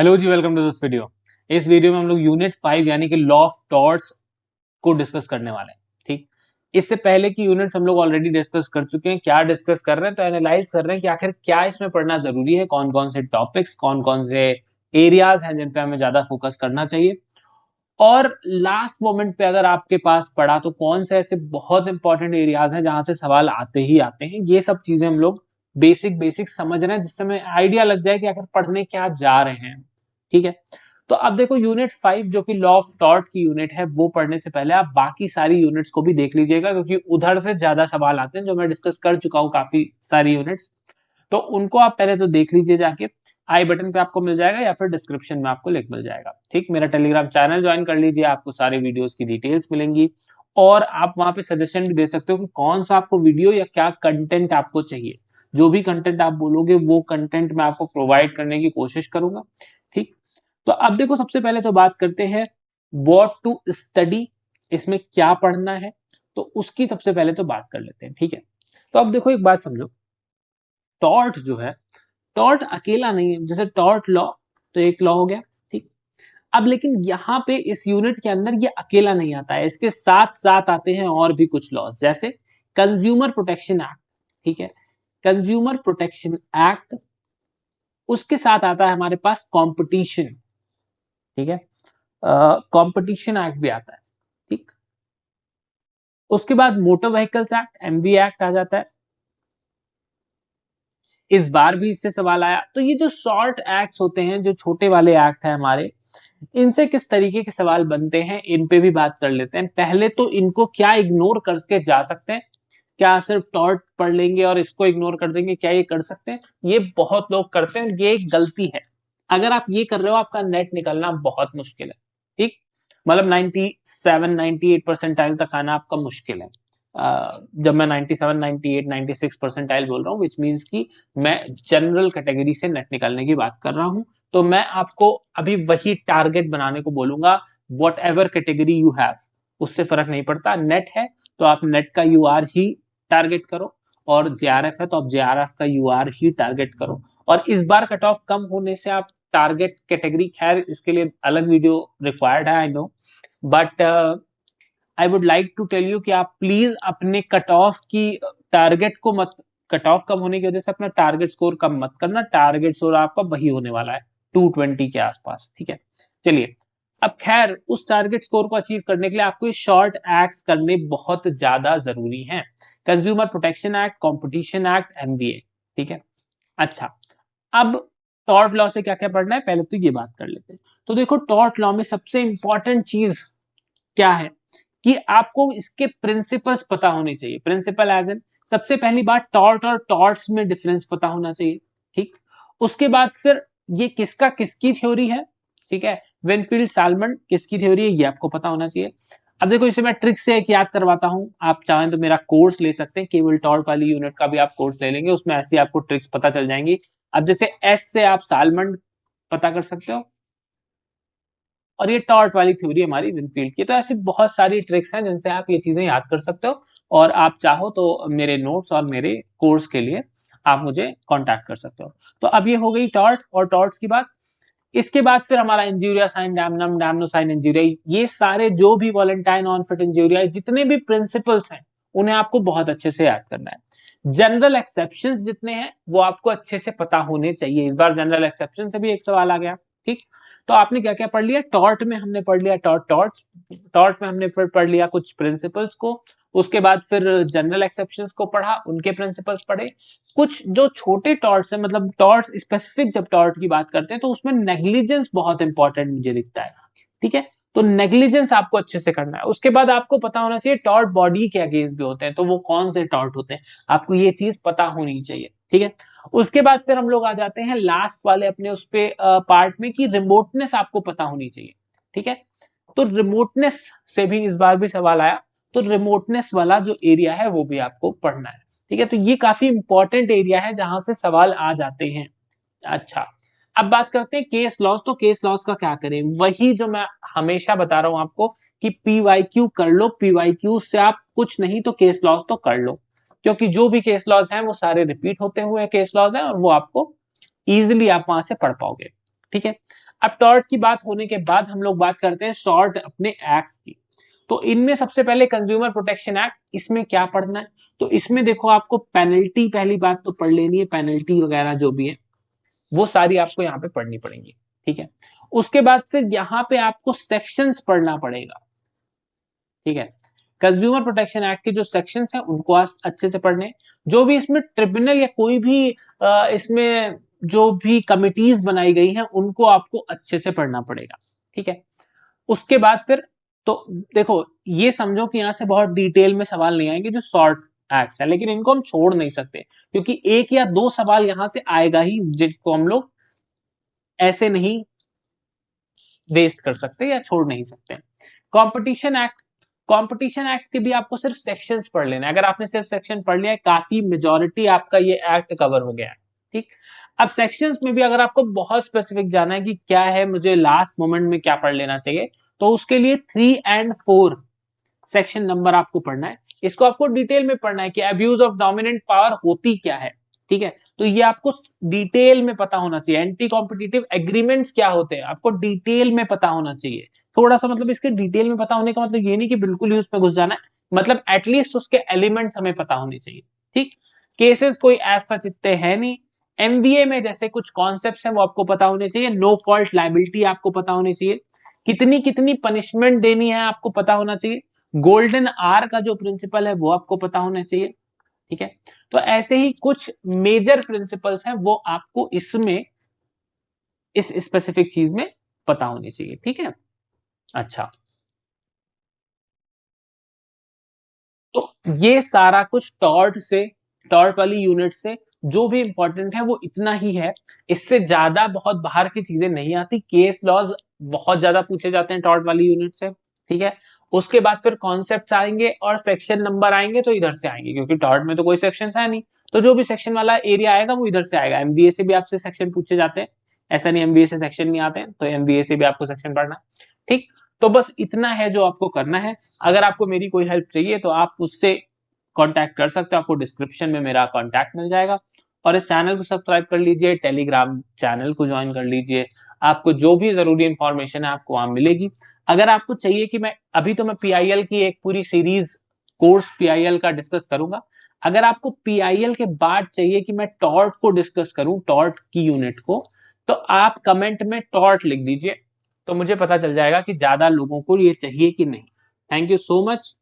Hello जी, welcome to this video. इस video में हम लोग यूनिट 5 यानी कि लॉ ऑफ टॉर्ट्स को डिस्कस करने वाले हैं। ठीक, इससे पहले की यूनिट्स हम लोग ऑलरेडी डिस्कस कर चुके हैं। क्या डिस्कस कर रहे हैं? तो एनालाइज कर रहे हैं कि आखिर क्या इसमें पढ़ना जरूरी है, कौन कौन से टॉपिक्स, कौन कौन से एरियाज हैं जिन पे हमें ज्यादा फोकस करना चाहिए। और लास्ट मोमेंट पे अगर आपके पास पढ़ा तो कौन से ऐसे बहुत इंपॉर्टेंट एरियाज हैं जहां से सवाल आते ही आते हैं। ये सब चीजें हम लोग बेसिक बेसिक समझ रहे हैं, जिससे हमें आइडिया लग जाए कि आखिर पढ़ने क्या जा रहे हैं। ठीक है, तो अब देखो यूनिट 5 जो कि लॉ ऑफ टॉर्ट की यूनिट है, वो पढ़ने से पहले आप बाकी सारी यूनिट्स को भी देख लीजिएगा, क्योंकि उधर से ज्यादा सवाल आते हैं जो मैं डिस्कस कर चुका हूं काफी सारी यूनिट्स। तो उनको आप पहले तो देख लीजिए जाके, आई बटन पे आपको मिल जाएगा या फिर डिस्क्रिप्शन में आपको लिंक मिल जाएगा। ठीक, मेरा टेलीग्राम चैनल ज्वाइन कर लीजिए, आपको सारे वीडियोस की डिटेल्स मिलेंगी और आप वहां पे सजेशन भी दे सकते हो कि कौन सा आपको वीडियो या क्या कंटेंट आपको चाहिए। जो भी कंटेंट आप बोलोगे वो कंटेंट मैं आपको प्रोवाइड करने की कोशिश करूंगा। ठीक, तो अब देखो सबसे पहले तो बात करते हैं व्हाट टू स्टडी, इसमें क्या पढ़ना है, तो उसकी सबसे पहले तो बात कर लेते हैं। ठीक है, तो अब देखो एक बात समझो, टॉर्ट जो है, टॉर्ट अकेला नहीं है। जैसे टॉर्ट लॉ तो एक लॉ हो गया। ठीक, अब लेकिन यहां पे इस यूनिट के अंदर ये अकेला नहीं आता है, इसके साथ साथ आते हैं और भी कुछ लॉ, जैसे कंज्यूमर प्रोटेक्शन एक्ट। ठीक है, कंज्यूमर प्रोटेक्शन एक्ट, उसके साथ आता है हमारे पास कंपटीशन। ठीक है, कंपटीशन एक्ट भी आता है। ठीक, उसके बाद motor vehicles act, MV act आ जाता है। इस बार भी इससे सवाल आया। तो ये जो शॉर्ट एक्ट्स होते हैं, जो छोटे वाले एक्ट है हमारे, इनसे किस तरीके के सवाल बनते हैं इन पे भी बात कर लेते हैं। पहले तो इनको क्या इग्नोर करके जा सकते हैं, क्या सिर्फ टॉर्ट पढ़ लेंगे और इसको इग्नोर कर देंगे, क्या ये कर सकते हैं? ये बहुत लोग करते हैं, ये एक गलती है। अगर आप ये कर रहे हो, आपका नेट निकलना बहुत मुश्किल है। ठीक, मतलब 97 98 परसेंटाइल तक आना आपका मुश्किल है। जब मैं 97 98 96 परसेंटाइल बोल रहा हूँ, विच मीन्स कि मैं जनरल कैटेगरी से नेट निकालने की बात कर रहा हूं। तो मैं आपको अभी वही टारगेट बनाने को बोलूंगा, what ever category you have, उससे फर्क नहीं पड़ता। नेट है तो आप नेट का यूआर ही टारगेट करो, और जेआरएफ है तो आप जेआरएफ का यूआर ही टारगेट करो। और इस बार कट ऑफ कम होने से आप टारगेट कैटेगरी, खैर इसके लिए अलग वीडियो रिक्वायर्ड है, I know, but I would like to tell you कि आप प्लीज अपने कट ऑफ की टारगेट को मत, कट ऑफ कम होने की वजह से अपना टारगेट स्कोर कम मत करना। टारगेट स्कोर आपका वही होने वाला है 220 के आसपास। ठीक है, चलिए, अब खैर उस टारगेट स्कोर को अचीव करने के लिए आपको ये शॉर्ट एक्ट्स करने बहुत ज्यादा जरूरी हैं। Consumer protection act, competition act, MVA. ठीक है, अच्छा, अब टॉर्ट लॉ से क्या क्या पढ़ना है, पहले तो ये बात कर लेते हैं। तो देखो, टॉर्ट लॉ में सबसे इंपॉर्टेंट चीज क्या है कि आपको इसके प्रिंसिपल्स पता होने चाहिए। प्रिंसिपल एज एन, सबसे पहली बात, टॉर्ट और टॉर्ट्स में डिफरेंस पता होना चाहिए। ठीक, उसके बाद फिर ये किसका किसकी थ्योरी है। ठीक है, विनफील्ड साल्मन किसकी थ्योरी है, ये आपको पता होना चाहिए। अब देखो, इसे मैं ट्रिक से एक याद करवाता हूं, आप चाहें तो मेरा कोर्स ले सकते हैं, केवल टॉर्ट वाली यूनिट का भी आप कोर्स ले लेंगे, उसमें ऐसी आपको ट्रिक्स पता चल जाएंगी। अब जैसे एस से आप साल्मन पता कर सकते हो, और ये टॉर्ट वाली थ्योरी हमारी विनफील्ड की। तो ऐसी बहुत सारी ट्रिक्स हैं जिनसे आप ये चीजें याद कर सकते हो, और आप चाहो तो मेरे नोट्स और मेरे कोर्स के लिए आप मुझे कांटेक्ट कर सकते हो। तो अब ये हो गई टॉर्ट और टॉर्ट्स की बात। इसके बाद फिर हमारा इंजूरिया साइन, डैमनम, डैमनोसाइन इंजूरिया, ये सारे जो भी वॉलेंटाइन नॉन फिट इंजूरिया, जितने भी प्रिंसिपल्स हैं, उन्हें आपको बहुत अच्छे से याद करना है। जनरल एक्सेप्शंस जितने हैं वो आपको अच्छे से पता होने चाहिए। इस बार जनरल एक्सेप्शन से भी एक सवाल आ गया। ठीक, तो आपने क्या क्या पढ़ लिया? टॉर्ट में हमने पढ़ लिया टॉर्ट में हमने फिर पढ़ लिया कुछ प्रिंसिपल्स को। उसके बाद फिर जनरल एक्सेप्शंस को पढ़ा, उनके प्रिंसिपल्स पढ़े। कुछ जो छोटे टॉर्ट्स है, मतलब टॉर्ट्स स्पेसिफिक जब टॉर्ट की बात करते हैं तो उसमें नेग्लिजेंस बहुत इंपॉर्टेंट मुझे दिखता है। ठीक है, तो नेग्लिजेंस आपको अच्छे से करना है। उसके बाद आपको पता होना चाहिए टॉर्ट बॉडी के अगेंस्ट भी होते हैं, तो वो कौन से टॉर्ट होते हैं, आपको ये चीज पता होनी चाहिए। ठीक है, उसके बाद फिर हम लोग आ जाते हैं लास्ट वाले अपने उस पे पार्ट में, कि रिमोटनेस आपको पता होनी चाहिए। ठीक है, तो रिमोटनेस से भी इस बार भी सवाल आया, तो रिमोटनेस वाला जो एरिया है वो भी आपको पढ़ना है। ठीक है, तो ये काफी इंपॉर्टेंट एरिया है जहां से सवाल आ जाते हैं। अच्छा, अब बात करते हैं केस लॉस। तो केस लॉस का क्या करें, वही जो मैं हमेशा बता रहा हूं आपको कि पीवाईक्यू कर लो, पीवाईक्यू से आप कुछ नहीं तो केस लॉस तो कर लो, क्योंकि जो भी केस लॉस हैं वो सारे रिपीट होते हुए केस लॉस हैं, और वो आपको इजीली आप वहां से पढ़ पाओगे। ठीक है। अब टॉर्ट की बात होने के बाद हम लोग बात करते हैं शॉर्ट अपने एक्ट्स की। तो इनमें सबसे पहले कंज्यूमर प्रोटेक्शन एक्ट, इसमें क्या पढ़ना है? तो इसमें देखो आपको पेनल्टी, पहली बात तो पढ़ लेनी है, पेनल्टी वगैरह जो भी है वो सारी आपको यहाँ पे पढ़नी पड़ेंगी, ठीक है। उसके बाद फिर यहाँ पे आपको सेक्शंस पढ़ना पड़ेगा, ठीक है। कंज्यूमर प्रोटेक्शन एक्ट के जो सेक्शंस हैं उनको अच्छे से पढ़ने, जो भी इसमें ट्रिब्यूनल या कोई भी इसमें जो भी कमिटीज बनाई गई हैं उनको आपको अच्छे से पढ़ना पड़ेगा, ठीक है। उसके बाद फिर तो देखो ये समझो कि यहां से बहुत डिटेल में सवाल नहीं आएंगे जो शॉर्ट एक्ट्स है, लेकिन इनको हम छोड़ नहीं सकते क्योंकि एक या दो सवाल यहां से आएगा ही, जिनको हम लोग ऐसे नहीं वेस्ट कर सकते या छोड़ नहीं सकते। कंपटीशन एक्ट, कंपटीशन एक्ट के भी आपको सिर्फ सेक्शंस पढ़ लेना है। अगर आपने सिर्फ सेक्शन पढ़ लिया है, काफी मेजॉरिटी आपका ये एक्ट कवर हो गया है, ठीक। अब सेक्शंस में भी अगर आपको बहुत स्पेसिफिक जाना है कि क्या है, मुझे लास्ट मोमेंट में क्या पढ़ लेना चाहिए, तो उसके लिए 3 और 4 सेक्शन नंबर आपको पढ़ना है। इसको आपको डिटेल में पढ़ना है कि अब्यूज ऑफ डोमिनेंट पावर होती क्या है, ठीक है। तो ये आपको डिटेल में पता होना चाहिए। एंटी कॉम्पिटिटिव एग्रीमेंट्स क्या होते हैं आपको डिटेल में पता होना चाहिए। थोड़ा सा मतलब इसके डिटेल में पता होने का मतलब ये नहीं कि बिल्कुल ही उसमें घुस जाना है, मतलब एटलीस्ट उसके एलिमेंट्स हमें पता होने चाहिए, ठीक। केसेस कोई ऐसा इतने है नहीं। एमबीए में जैसे कुछ कॉन्सेप्ट्स हैं वो आपको पता होने चाहिए। नो फॉल्ट लायबिलिटी आपको पता होनी चाहिए। कितनी कितनी पनिशमेंट देनी है आपको पता होना चाहिए। गोल्डन आर का जो प्रिंसिपल है वो आपको पता होना चाहिए, ठीक है। तो ऐसे ही कुछ मेजर प्रिंसिपल्स हैं वो आपको इसमें इस स्पेसिफिक चीज में पता होनी चाहिए, ठीक है। अच्छा, तो ये सारा कुछ टॉर्ट वाली यूनिट से जो भी इंपॉर्टेंट है वो इतना ही है। इससे ज्यादा बहुत बाहर की चीजें नहीं आती। केस लॉज बहुत ज्यादा पूछे जाते हैं टॉर्ट वाली यूनिट से, ठीक है। उसके बाद फिर कॉन्सेप्ट आएंगे और सेक्शन नंबर आएंगे तो इधर से आएंगे, क्योंकि टॉर्ट में तो कोई सेक्शन है नहीं, तो जो भी सेक्शन वाला एरिया आएगा वो इधर से आएगा। एमबीए से भी आपसे सेक्शन पूछे जाते हैं, ऐसा नहीं एमबीए से सेक्शन नहीं आते हैं, तो एमबीए से भी आपको सेक्शन पढ़ना है, ठीक। तो बस इतना है जो आपको करना है। अगर आपको मेरी कोई हेल्प चाहिए तो आप उससे कांटेक्ट कर सकते हो, आपको डिस्क्रिप्शन में मेरा कांटेक्ट मिल जाएगा। और इस चैनल को सब्सक्राइब कर लीजिए, टेलीग्राम चैनल को ज्वाइन कर लीजिए, आपको जो भी जरूरी इंफॉर्मेशन है आपको वहां मिलेगी। अगर आपको चाहिए कि मैं अभी तो मैं पीआईएल की एक पूरी सीरीज कोर्स पीआईएल का डिस्कस करूंगा, अगर आपको पीआईएल के बाद चाहिए कि मैं टॉर्ट को डिस्कस करूं, टॉर्ट की यूनिट को, तो आप कमेंट में टॉर्ट लिख दीजिए, तो मुझे पता चल जाएगा कि ज्यादा लोगों को ये चाहिए कि नहीं। Thank you so much.